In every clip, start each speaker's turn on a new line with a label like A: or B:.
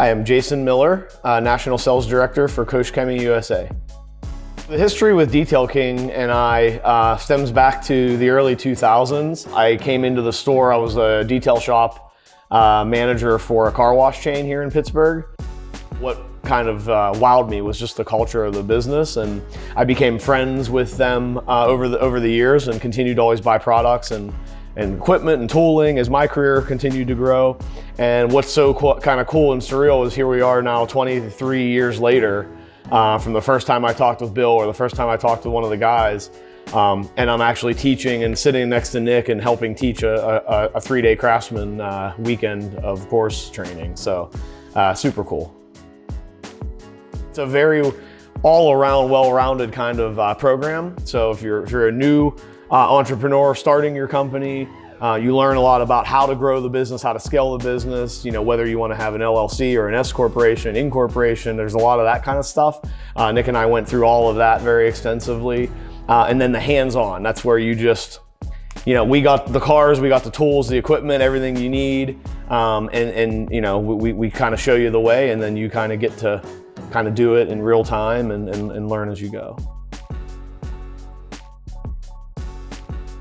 A: Hi, I'm Jason Miller, National Sales Director for Koch-Chemie USA. The history with Detail King and I stems back to the early 2000s. I came into the store, I was a detail shop manager for a car wash chain here in Pittsburgh. What kind of wowed me was just the culture of the business, and I became friends with them over the years and continued to always buy products and equipment and tooling as my career continued to grow. And what's so kind of cool and surreal is here we are now 23 years later from the first time I talked with Bill or the first time I talked to one of the guys, and I'm actually teaching and sitting next to Nick and helping teach a 3-day craftsman weekend of course training. So super cool. It's a very all-around, well-rounded kind of program. So if you're a new entrepreneur starting your company, you learn a lot about how to grow the business, how to scale the business, you know, whether you want to have an LLC or an S corporation, incorporation, there's a lot of that kind of stuff. Nick and I went through all of that very extensively. And then the hands-on, that's where you just, you know, we got the cars, we got the tools, the equipment, everything you need. And you know, we kind of show you the way, and then you kind of get to kind of do it in real time and learn as you go.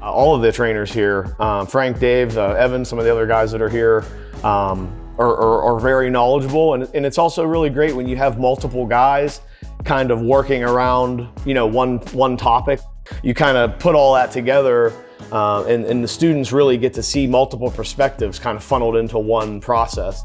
A: All of the trainers here, Frank, Dave, Evan, some of the other guys that are here are very knowledgeable, and it's also really great when you have multiple guys kind of working around, you know, one topic. You kind of put all that together, and the students really get to see multiple perspectives kind of funneled into one process.